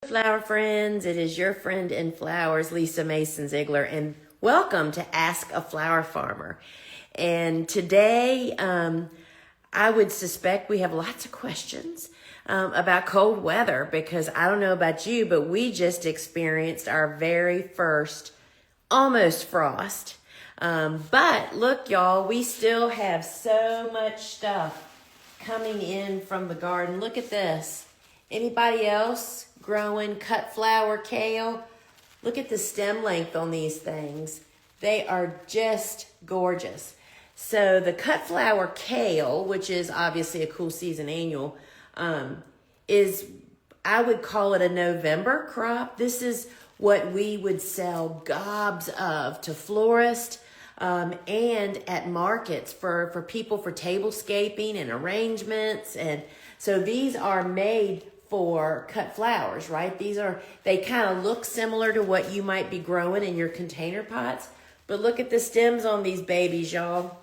Flower friends, it is your friend in flowers, Lisa Mason Ziegler, and welcome to Ask a Flower Farmer. And today, I would suspect we have lots of questions about cold weather because I don't know about you, but we just experienced our very first almost frost. But look, y'all, we still have so much stuff coming in from the garden. Look at this. Anybody else growing cut flower kale? Look at the stem length on these things. They are just gorgeous. So the cut flower kale, which is obviously a cool season annual, is, I would call it a November crop. This is what we would sell gobs of to florists and at markets for people for tablescaping and arrangements. And so these are made for cut flowers, right? They kind of look similar to what you might be growing in your container pots, but look at the stems on these babies, y'all.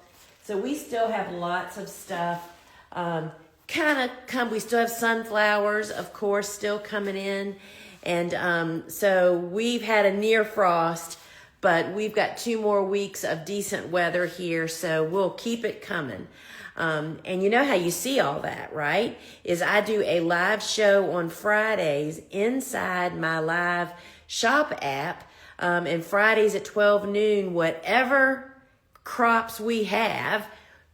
So we still have lots of stuff. We still have sunflowers, of course, still coming in. And so we've had a near frost, but we've got 2 more weeks of decent weather here, so we'll keep it coming. And you know how you see all that, right? Is I do a live show on Fridays inside my live shop app. And Fridays at 12 noon, whatever crops we have,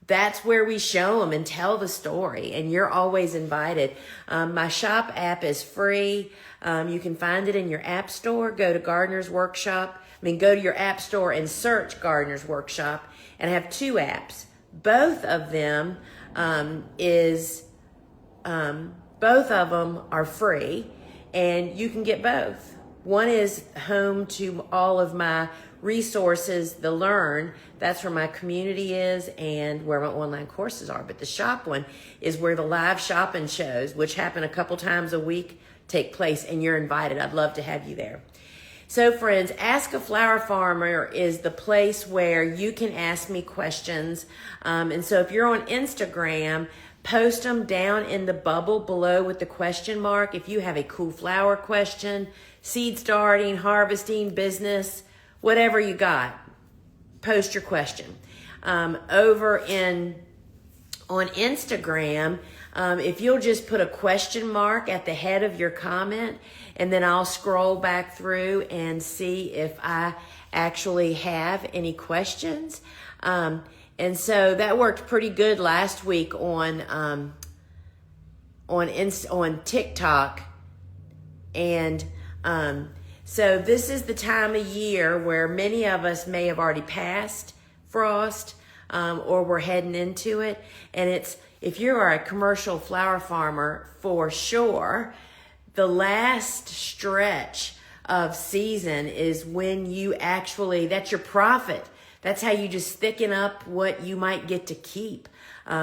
that's where we show them and tell the story. And you're always invited. My shop app is free. You can find it in your app store. Go to Gardener's Workshop. Go to your app store and search Gardener's Workshop. And I have 2 apps. Both of them both of them are free, and you can get both. One is home to all of my resources, the Learn, that's where my community is and where my online courses are. But the shop one is where the live shopping shows, which happen a couple times a week, take place, and you're invited. I'd love to have you there. So friends, Ask a Flower Farmer is the place where you can ask me questions. And so if you're on Instagram, post them down in the bubble below with the question mark. If you have a cool flower question, seed starting, harvesting, business, whatever you got, post your question. On Instagram, if you'll just put a question mark at the head of your comment, and then I'll scroll back through and see if I actually have any questions. And so that worked pretty good last week on TikTok. And so this is the time of year where many of us may have already passed frost, or we're heading into it. And if you are a commercial flower farmer, for sure, the last stretch of season is when that's your profit. That's how you just thicken up what you might get to keep.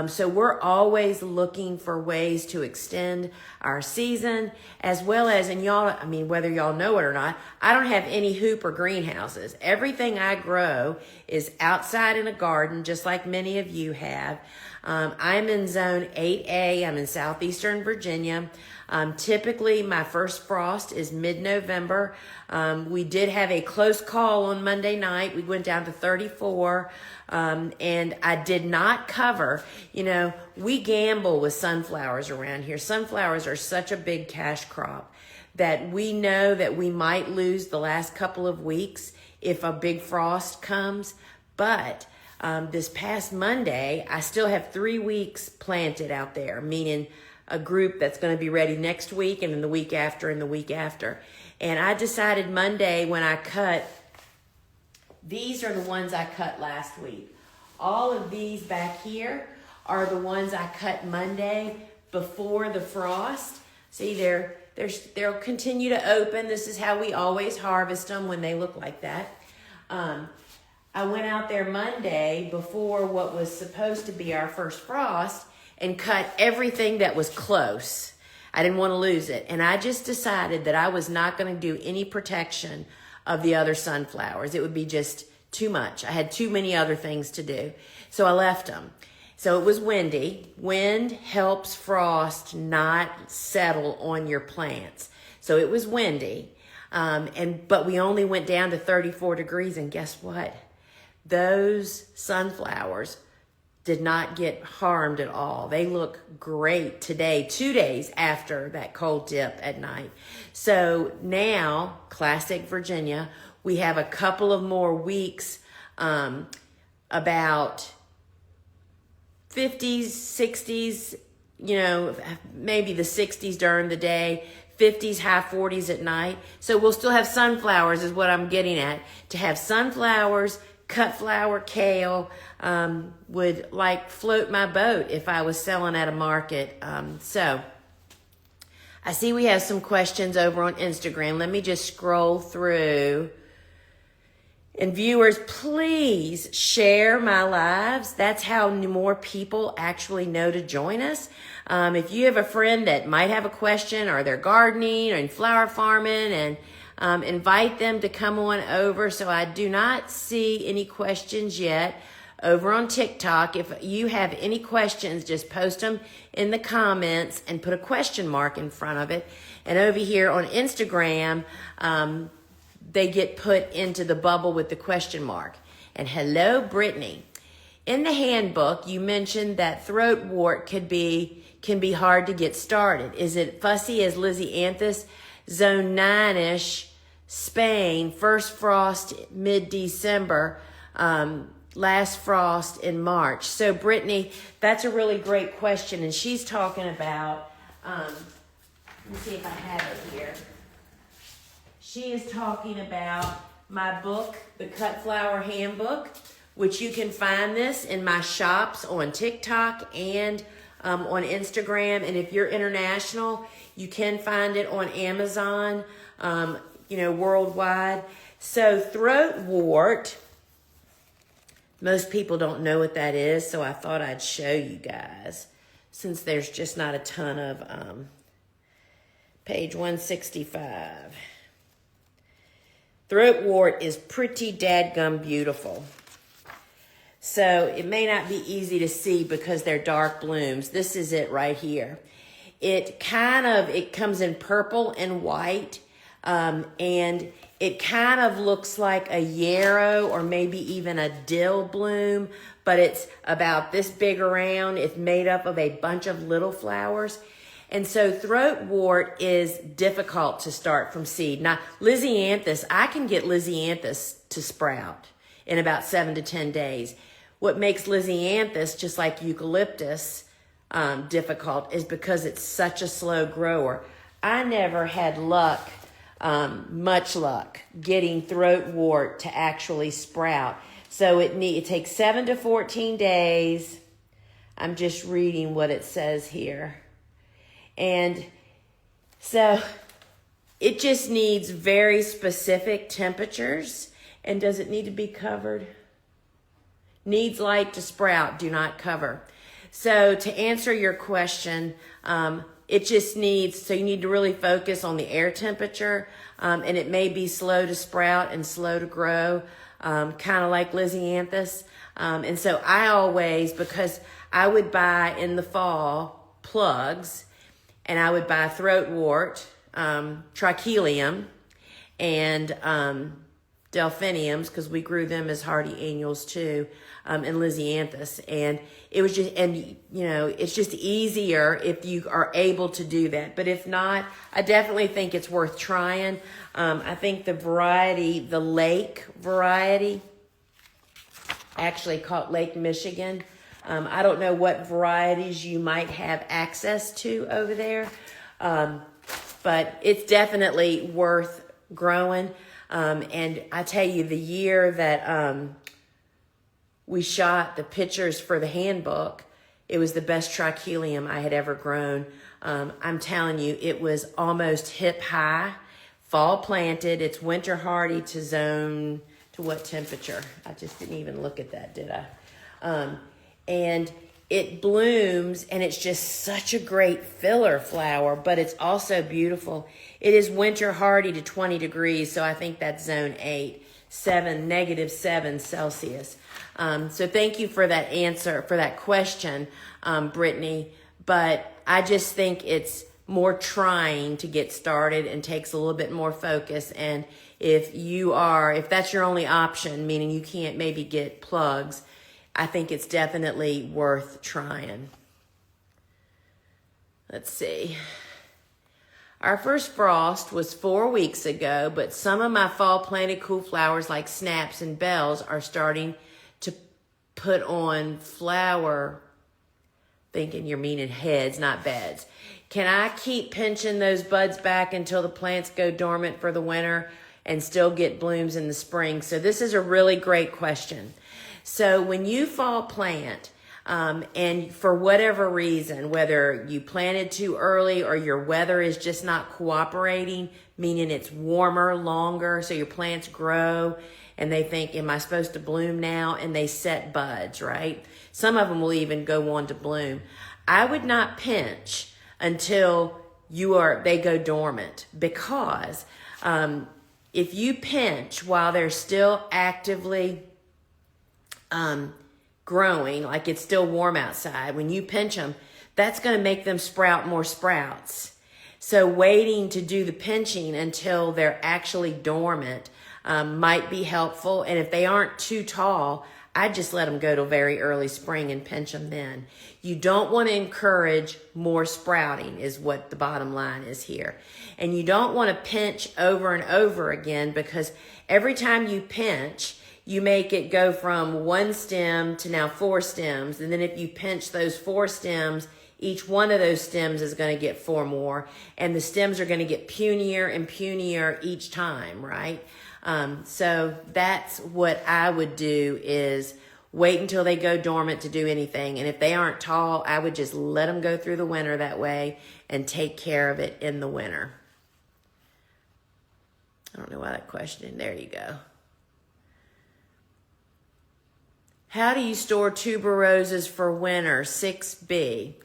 So we're always looking for ways to extend our season, as well as, and y'all, whether y'all know it or not, I don't have any hoop or greenhouses. Everything I grow is outside in a garden, just like many of you have. I'm in zone 8A. I'm in southeastern Virginia. Typically, my first frost is mid-November. We did have a close call on Monday night. We went down to 34, and I did not cover. We gamble with sunflowers around here. Sunflowers are such a big cash crop that we know that we might lose the last couple of weeks if a big frost comes. But this past Monday, I still have 3 weeks planted out there, meaning a group that's going to be ready next week and then the week after and the week after. And I decided Monday when I cut, these are the ones I cut last week. All of these back here are the ones I cut Monday before the frost. See, they'll continue to open. This is how we always harvest them when they look like that. I went out there Monday before what was supposed to be our first frost and cut everything that was close. I didn't want to lose it. And I just decided that I was not going to do any protection of the other sunflowers. It would be just too much. I had too many other things to do. So I left them. So it was windy. Wind helps frost not settle on your plants. So it was windy. But we only went down to 34 degrees, and guess what? Those sunflowers did not get harmed at all. They look great today, 2 days after that cold dip at night. So now, classic Virginia, we have a couple of more weeks, about 50s, 60s, maybe the 60s during the day, 50s, high 40s at night. So we'll still have sunflowers is what I'm getting at. To have sunflowers, cut flower, kale, would float my boat if I was selling at a market. So I see we have some questions over on Instagram. Let me just scroll through. And viewers, please share my lives. That's how more people actually know to join us. If you have a friend that might have a question, or they're gardening or in flower farming, and invite them to come on over. So I do not see any questions yet over on TikTok. If you have any questions, just post them in the comments and put a question mark in front of it. And over here on Instagram, they get put into the bubble with the question mark. And hello, Brittany. In the handbook, you mentioned that throat wart can be hard to get started. Is it fussy as Lisianthus, zone 9-ish, Spain, first frost mid-December, last frost in March? So Brittany, that's a really great question. And she's talking about, let me see if I have it here. She is talking about my book, The Cut Flower Handbook, which you can find this in my shops on TikTok and on Instagram. And if you're international, you can find it on Amazon, worldwide. So throat wart, most people don't know what that is, so I thought I'd show you guys, since there's just not a ton of page 165. Throat wart is pretty dadgum beautiful. So it may not be easy to see because they're dark blooms. This is it right here. It comes in purple and white, and it kind of looks like a yarrow or maybe even a dill bloom, but it's about this big around. It's made up of a bunch of little flowers. And so throat wart is difficult to start from seed. Now, Lisianthus, I can get Lisianthus to sprout in about 7 to 10 days. What makes Lisianthus, just like eucalyptus, difficult is because it's such a slow grower. I never had much luck getting throat wart to actually sprout. So it takes 7 to 14 days. I'm just reading what it says here. And so it just needs very specific temperatures. And does it need to be covered? Needs light to sprout, do not cover. So to answer your question, it just needs, so you need to really focus on the air temperature, and it may be slow to sprout and slow to grow, kind of like Lisianthus. And so I always, because I would buy in the fall plugs, and I would buy throat wart, trachelium, and delphiniums, because we grew them as hardy annuals too, and Lisianthus. And it was just, it's just easier if you are able to do that. But if not, I definitely think it's worth trying. I think the variety, the lake variety, actually called Lake Michigan. I don't know what varieties you might have access to over there, but it's definitely worth growing. And I tell you, the year that we shot the pictures for the handbook, it was the best trachelium I had ever grown. I'm telling you, it was almost hip high, fall planted. It's winter hardy to what temperature? I just didn't even look at that, did I? And it blooms, and it's just such a great filler flower, but it's also beautiful. It is winter hardy to 20 degrees, so I think that's zone 8, -7 Celsius. So thank you for that answer, for that question, Brittany. But I just think it's more trying to get started and takes a little bit more focus. And if that's your only option, meaning you can't maybe get plugs, I think it's definitely worth trying. Let's see. Our first frost was 4 weeks ago, but some of my fall planted cool flowers like snaps and bells are starting to put on flower. Thinking you're meaning heads, not beds. Can I keep pinching those buds back until the plants go dormant for the winter and still get blooms in the spring? So this is a really great question. So when you fall plant, and for whatever reason, whether you planted too early or your weather is just not cooperating, meaning it's warmer longer, so your plants grow and they think, am I supposed to bloom now? And they set buds, right? Some of them will even go on to bloom. I would not pinch until they go dormant, because if you pinch while they're still actively growing, like it's still warm outside, when you pinch them, that's going to make them sprout more sprouts. So waiting to do the pinching until they're actually dormant might be helpful. And if they aren't too tall, I just let them go till very early spring and pinch them then. You don't want to encourage more sprouting is what the bottom line is here. And you don't want to pinch over and over again, because every time you pinch, you make it go from 1 stem to now 4 stems. And then if you pinch those 4 stems, each one of those stems is going to get 4 more. And the stems are going to get punier and punier each time, right? So that's what I would do, is wait until they go dormant to do anything. And if they aren't tall, I would just let them go through the winter that way and take care of it in the winter. I don't know why that question, there you go. How do you store tuberoses for winter? 6B.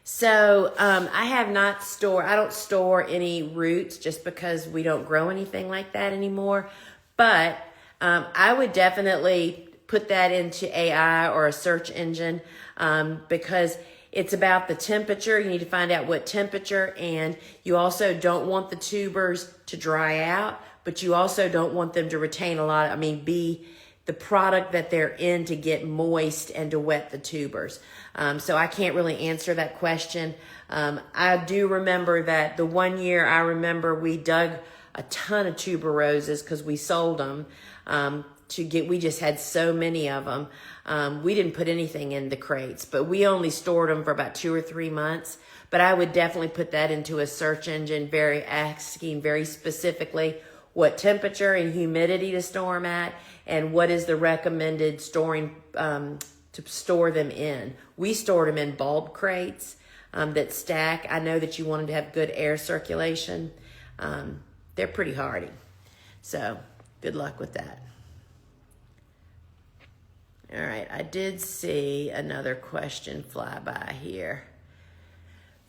So I don't store any roots just because we don't grow anything like that anymore. But I would definitely put that into AI or a search engine, because it's about the temperature. You need to find out what temperature, and you also don't want the tubers to dry out, but you also don't want them to retain be the product that they're in to get moist and to wet the tubers. So I can't really answer that question. I do remember that the one year we dug a ton of tuberoses because we sold them we just had so many of them. We didn't put anything in the crates, but we only stored them for about 2 or 3 months. But I would definitely put that into a search engine, asking very specifically what temperature and humidity to store them at, and what is the recommended storing to store them in. We stored them in bulb crates that stack. I know that you wanted to have good air circulation. They're pretty hardy. So good luck with that. All right, I did see another question fly by here.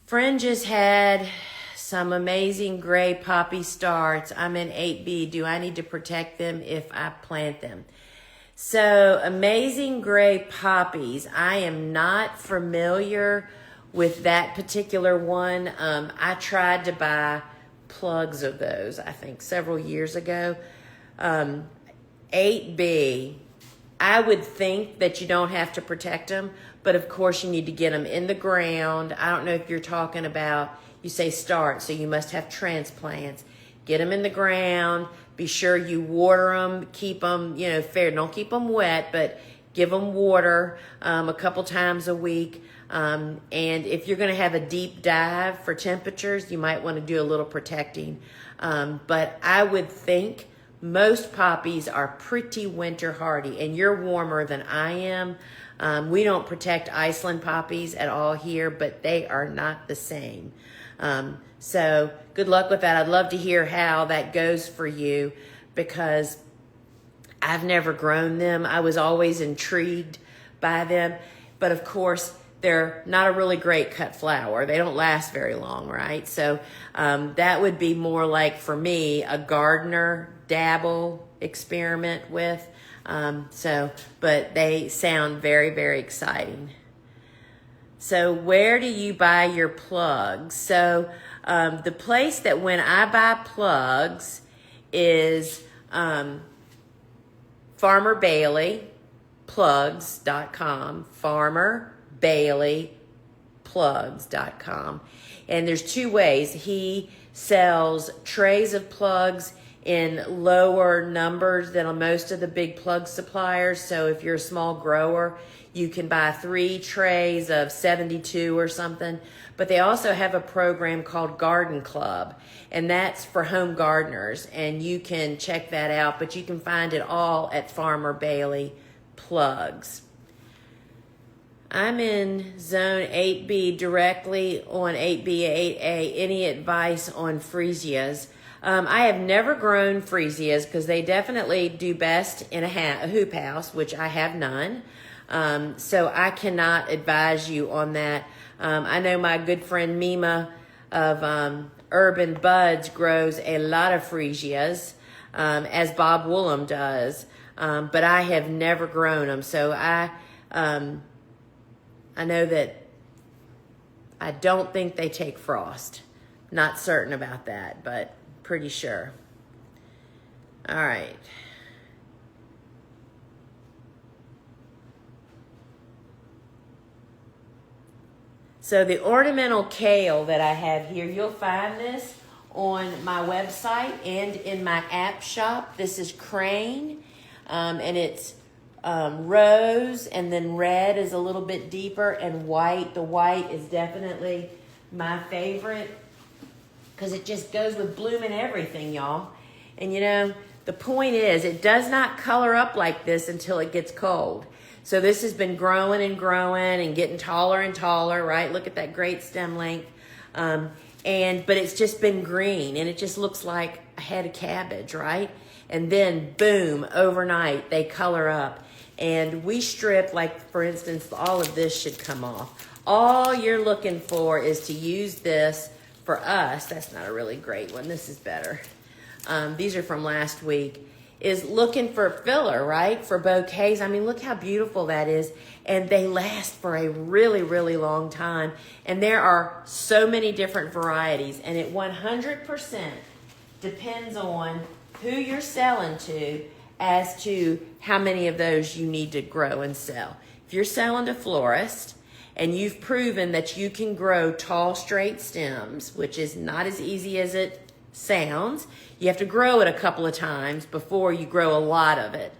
Friend just had some amazing gray poppy starts. I'm in 8B. Do I need to protect them if I plant them? So amazing gray poppies. I am not familiar with that particular one. I tried to buy plugs of those, I think, several years ago. 8B, I would think that you don't have to protect them, but of course you need to get them in the ground. I don't know if you're talking about, you say start, so you must have transplants. Get them in the ground. Be sure you water them. Keep them, fair. Don't keep them wet, but give them water a couple times a week. And if you're going to have a deep dive for temperatures, you might want to do a little protecting. But I would think most poppies are pretty winter hardy, and you're warmer than I am. We don't protect Iceland poppies at all here, but they are not the same. So good luck with that. I'd love to hear how that goes for you, because I've never grown them. I was always intrigued by them, but of course they're not a really great cut flower. They don't last very long, right? So that would be more like, for me, a gardener dabble experiment with. But they sound very, very exciting. So where do you buy your plugs? So The place that when I buy plugs is Farmer Bailey plugs.com, farmerbaileyplugs.com. And there's two ways. He sells trays of plugs in lower numbers than most of the big plug suppliers. So if you're a small grower, you can buy 3 trays of 72 or something. But they also have a program called Garden Club, and that's for home gardeners. And you can check that out, but you can find it all at Farmer Bailey Plugs. I'm in zone 8B, directly on 8B, 8A. Any advice on freesias? I have never grown freesias because they definitely do best in a hoop house, which I have none. So I cannot advise you on that. I know my good friend Mima of Urban Buds grows a lot of freesias, as Bob Woolham does, but I have never grown them. So I know that I don't think they take frost. Not certain about that, but pretty sure. All right. So the ornamental kale that I have here, you'll find this on my website and in my app shop. This is Crane, and it's rose, and then red is a little bit deeper, and white. The white is definitely my favorite because it just goes with blooming everything, y'all. And you know, the point is, it does not color up like this until it gets cold. So this has been growing and growing and getting taller and taller, right? Look at that great stem length. But it's just been green, and it just looks like a head of cabbage, right? And then boom, overnight they color up. And we strip, like for instance, all of this should come off. All you're looking for is to use this for us. That's not a really great one. This is better. These are from last week. Is looking for filler, right? For bouquets. I mean, look how beautiful that is. And they last for a really, really long time. And there are so many different varieties. And it 100% depends on who you're selling to as to how many of those you need to grow and sell. If you're selling to florists and you've proven that you can grow tall, straight stems, which is not as easy as it sounds, you have to grow it a couple of times before you grow a lot of it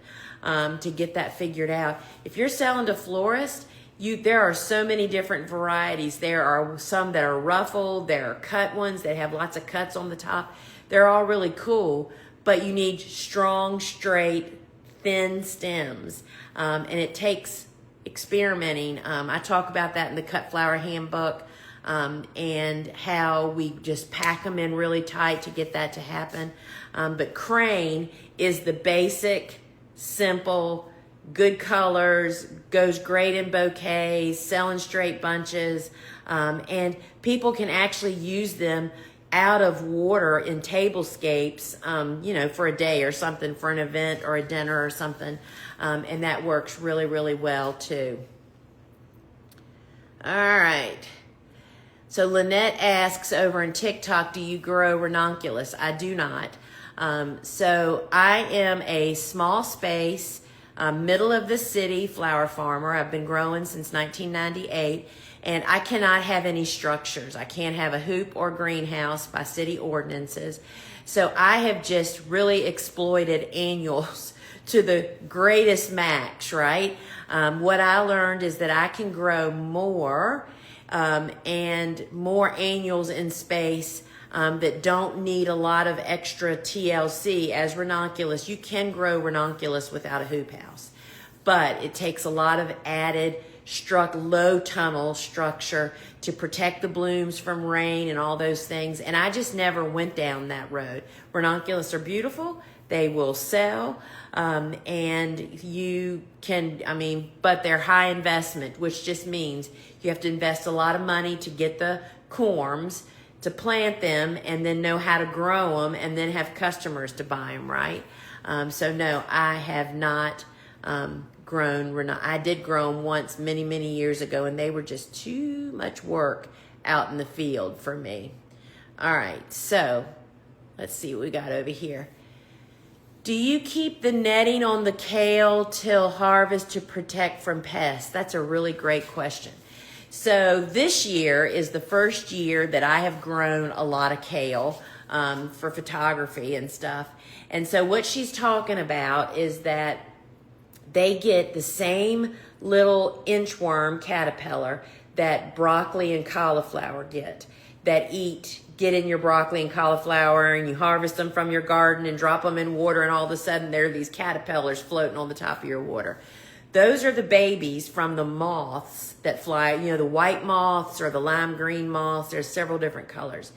to get that figured out. If you're selling to florists, there are so many different varieties. There are some that are ruffled, there are cut ones that have lots of cuts on the top. They're all really cool, but you need strong, straight, thin stems. And it takes experimenting. I talk about that in the Cut Flower Handbook, and how we just pack them in really tight to get that to happen. But Crane is the basic, simple, good colors, goes great in bouquets, selling straight bunches, and people can actually use them out of water in tablescapes, for a day or something, for an event or a dinner or something, and that works really, really well too. All right. So Lynette asks over in TikTok, do you grow ranunculus? I do not. So I am a small space, middle of the city flower farmer. I've been growing since 1998, and I cannot have any structures. I can't have a hoop or greenhouse by city ordinances. So I have just really exploited annuals to the greatest max, right? What I learned is that I can grow more and more annuals in space that don't need a lot of extra TLC as ranunculus. You can grow ranunculus without a hoop house, but it takes a lot of added low tunnel structure to protect the blooms from rain and all those things. And I just never went down that road. Ranunculus are beautiful. They will sell, and you can, but they're high investment, which just means you have to invest a lot of money to get the corms, to plant them, and then know how to grow them, and then have customers to buy them, right? So no, I have not grown. I did grow them once many, many years ago, and they were just too much work out in the field for me. All right, so let's see what we got over here. Do you keep the netting on the kale till harvest to protect from pests? That's a really great question. So this year is the first year that I have grown a lot of kale for photography and stuff. And so what she's talking about is that they get the same little inchworm caterpillar that broccoli and cauliflower get in your broccoli and cauliflower, and you harvest them from your garden and drop them in water, and all of a sudden there are these caterpillars floating on the top of your water. Those are the babies from the moths that fly, you know, the white moths or the lime green moths. There's several different colors.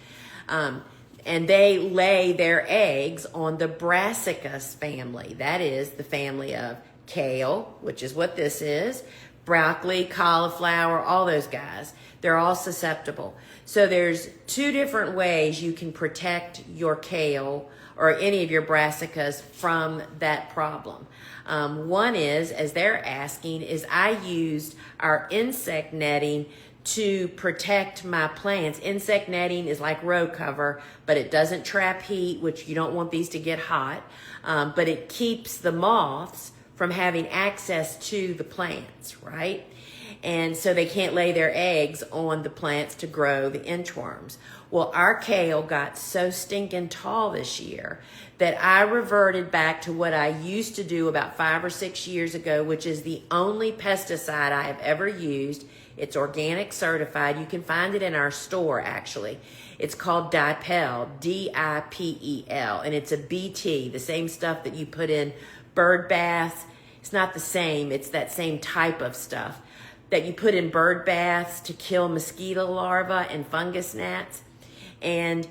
And they lay their eggs on the Brassicas family. That is the family of kale, which is what this is, broccoli, cauliflower, all those guys. They're all susceptible. So there's two different ways you can protect your kale or any of your brassicas from that problem. One is, as they're asking, is I used our insect netting to protect my plants. Insect netting is like row cover, but it doesn't trap heat, which you don't want these to get hot, but it keeps the moths from having access to the plants, right? And so they can't lay their eggs on the plants to grow the inchworms. Well, our kale got so stinking tall this year that I reverted back to what I used to do about 5 or 6 years ago, which is the only pesticide I have ever used. It's organic certified. You can find it in our store, actually. It's called Dipel, D-I-P-E-L, and it's a BT, the same stuff that you put in bird baths. It's not the same. It's that same type of stuff that you put in bird baths to kill mosquito larvae and fungus gnats. And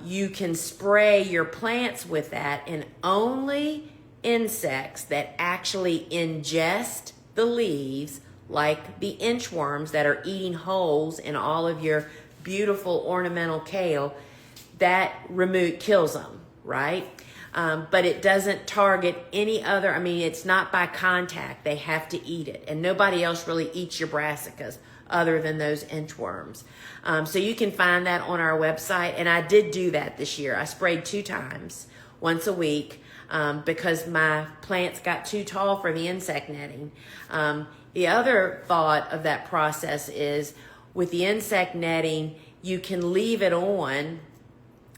you can spray your plants with that, and only insects that actually ingest the leaves, like the inchworms that are eating holes in all of your beautiful ornamental kale, that kills them, right? But it doesn't target any other, it's not by contact. They have to eat it. And nobody else really eats your brassicas other than those inchworms. So you can find that on our website. And I did do that this year. I sprayed 2 times, once a week, because my plants got too tall for the insect netting. The other thought of that process is with the insect netting, you can leave it on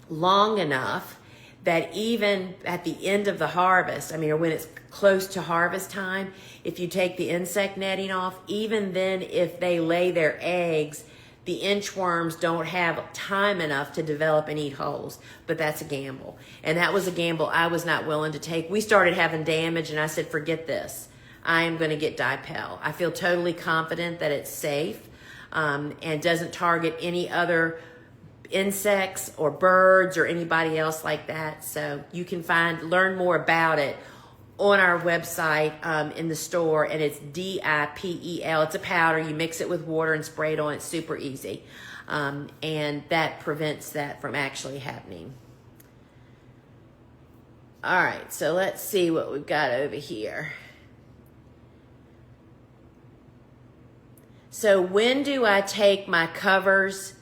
long enough that even at the end of the harvest, or when it's close to harvest time, if you take the insect netting off, even then if they lay their eggs, the inchworms don't have time enough to develop and eat holes. But that's a gamble. And that was a gamble I was not willing to take. We started having damage and I said, forget this. I am going to get Dipel. I feel totally confident that it's safe and doesn't target any other insects or birds or anybody else like that. So you can learn more about it on our website in the store, and it's Dipel. It's a powder. You mix it with water and spray it on. It's super easy, and that prevents that from actually happening. All right, so let's see what we've got over here. So when do I take my covers?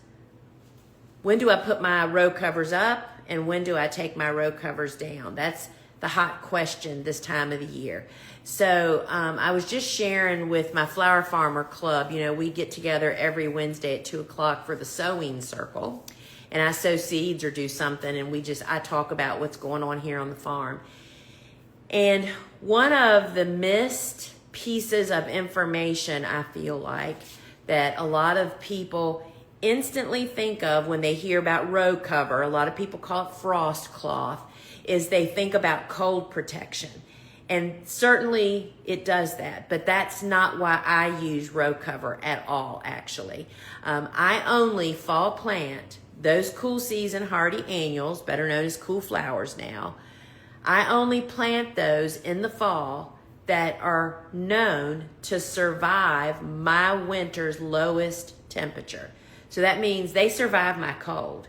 When do I put my row covers up, and when do I take my row covers down? That's the hot question this time of the year. So I was just sharing with my Flower Farmer Club. We get together every Wednesday at 2 o'clock for the sewing circle, and I sow seeds or do something, and I talk about what's going on here on the farm. And one of the missed pieces of information, I feel like, that a lot of people instantly think of when they hear about row cover, a lot of people call it frost cloth, is they think about cold protection. And certainly it does that, but that's not why I use row cover at all, actually. I only fall plant those cool season hardy annuals, better known as cool flowers now. I only plant those in the fall that are known to survive my winter's lowest temperature. So that means they survive my cold.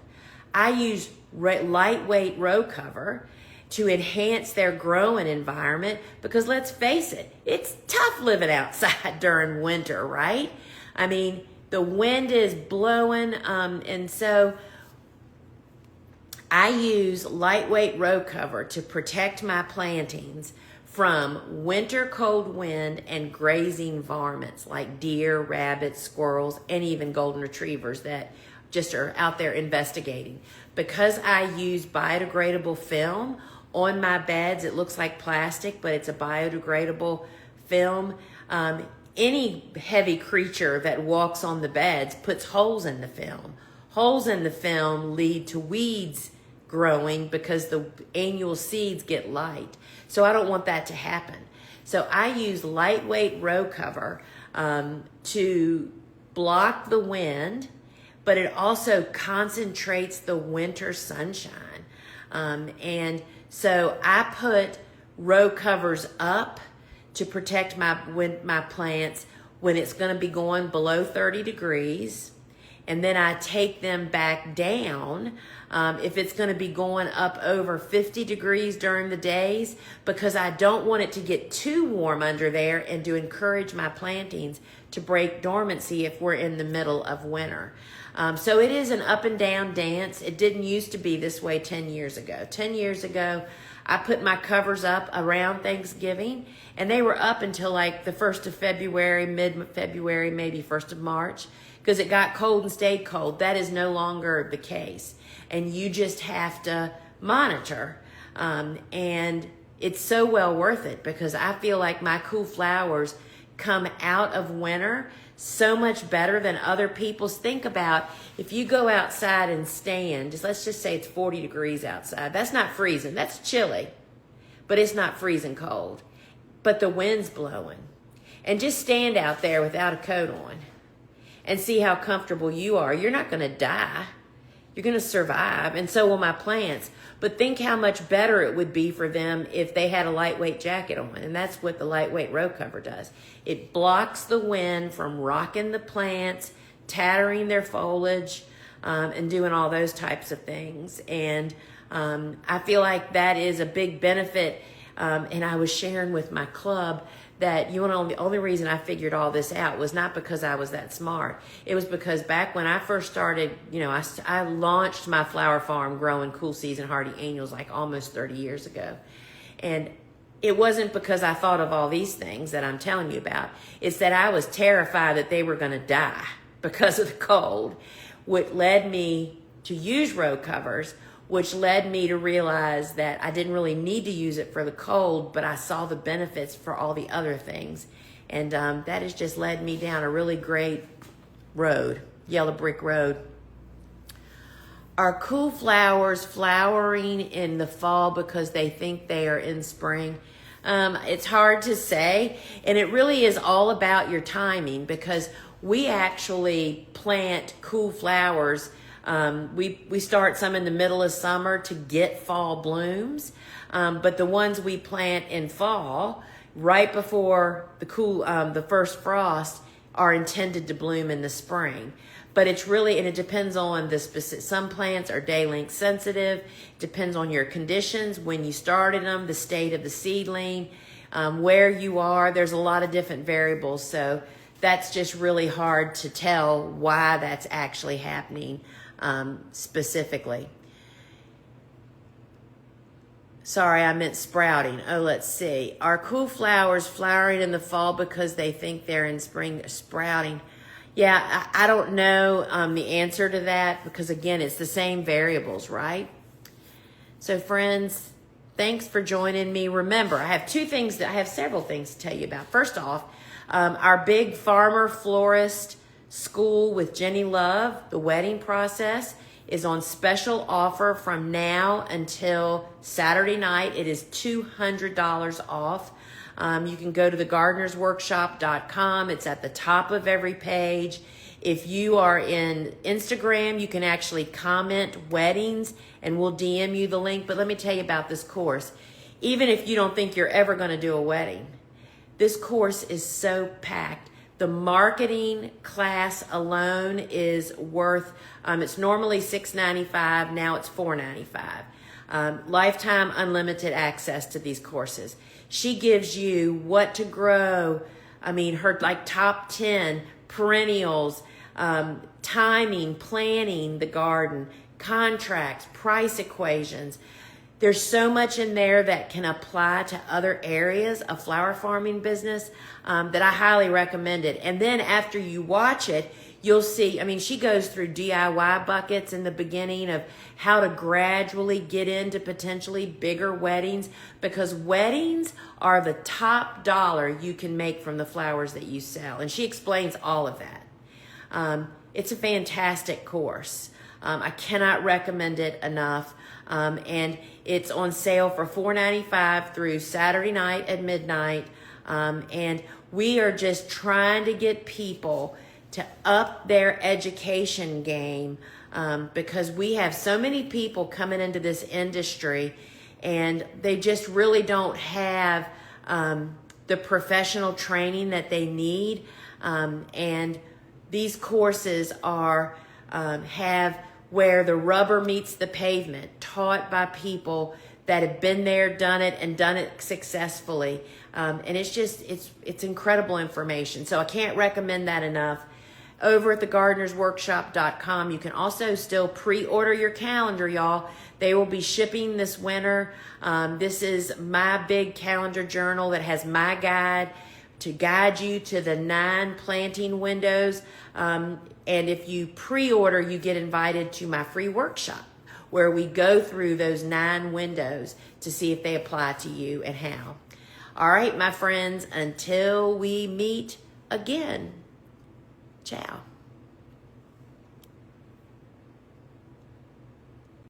I use lightweight row cover to enhance their growing environment because let's face it, it's tough living outside during winter, right? The wind is blowing, and so I use lightweight row cover to protect my plantings from winter cold wind and grazing varmints like deer, rabbits, squirrels, and even golden retrievers that just are out there investigating. Because I use biodegradable film on my beds, it looks like plastic, but it's a biodegradable film. Any heavy creature that walks on the beds puts holes in the film. Holes in the film lead to weeds growing because the annual seeds get light. So I don't want that to happen. So I use lightweight row cover to block the wind, but it also concentrates the winter sunshine. And so I put row covers up to protect my plants when it's going to be going below 30 degrees. And then I take them back down if it's going to be going up over 50 degrees during the days, because I don't want it to get too warm under there and to encourage my plantings to break dormancy if we're in the middle of winter. So it is an up and down dance. It didn't used to be this way 10 years ago. 10 years ago, I put my covers up around Thanksgiving, and they were up until like the 1st of February, mid-February, maybe 1st of March, because it got cold and stayed cold. That is no longer the case. And you just have to monitor. And it's so well worth it, because I feel like my cool flowers come out of winter so much better than other people's. Think about if you go outside and stand, let's just say it's 40 degrees outside. That's not freezing, that's chilly, but it's not freezing cold. But the wind's blowing. And just stand out there without a coat on and see how comfortable you are. You're not gonna die. You're gonna survive, and so will my plants. But think how much better it would be for them if they had a lightweight jacket on, and that's what the lightweight row cover does. It blocks the wind from rocking the plants, tattering their foliage, and doing all those types of things. And I feel like that is a big benefit. And I was sharing with my club that the only reason I figured all this out was not because I was that smart. It was because back when I first started, I launched my flower farm growing cool season hardy annuals like almost 30 years ago. And it wasn't because I thought of all these things that I'm telling you about. It's that I was terrified that they were going to die because of the cold, which led me to use row covers, which led me to realize that I didn't really need to use it for the cold, but I saw the benefits for all the other things. And that has just led me down a really great road, yellow brick road. Are cool flowers flowering in the fall because they think they are in spring? It's hard to say, and it really is all about your timing, because we actually plant cool flowers. We start some in the middle of summer to get fall blooms, but the ones we plant in fall, right before the first frost, are intended to bloom in the spring. But it's really, and it depends on the specific. Some plants are day length sensitive. Depends on your conditions, when you started them, the state of the seedling, where you are. There's a lot of different variables, so that's just really hard to tell why that's actually happening. Specifically. Sorry, I meant sprouting. Oh, let's see. Are cool flowers flowering in the fall because they think they're in spring sprouting? Yeah, I don't know the answer to that, because again, it's the same variables, right? So friends, thanks for joining me. Remember, I have several things to tell you about. First off, our big farmer florist school with Jenny Love, the wedding process, is on special offer from now until Saturday night. It is $200 off. You can go to thegardenersworkshop.com. It's at the top of every page. If you are in Instagram, you can actually comment weddings and we'll DM you the link. But let me tell you about this course. Even if you don't think you're ever going to do a wedding, this course is so packed. The marketing class alone is worth, it's normally $6.95, now it's $4.95. Lifetime unlimited access to these courses. She gives you what to grow, her top 10 perennials, timing, planning the garden, contracts, price equations. There's so much in there that can apply to other areas of flower farming business that I highly recommend it. And then after you watch it, you'll see, I mean, she goes through DIY buckets in the beginning of how to gradually get into potentially bigger weddings, because weddings are the top dollar you can make from the flowers that you sell. And she explains all of that. It's a fantastic course. I cannot recommend it enough. And it's on sale for $4.95 through Saturday night at midnight. And we are just trying to get people to up their education game, because we have so many people coming into this industry and they just really don't have the professional training that they need. And these courses are have where the rubber meets the pavement, taught by people that have been there, done it, and done it successfully. And it's just, it's incredible information. So I can't recommend that enough. Over at thegardenersworkshop.com, you can also still pre-order your calendar, y'all. They will be shipping this winter. This is my big calendar journal that has my guide to guide you to the 9 planting windows. And if you pre-order, you get invited to my free workshop where we go through those 9 windows to see if they apply to you and how. All right, my friends, until we meet again. Ciao.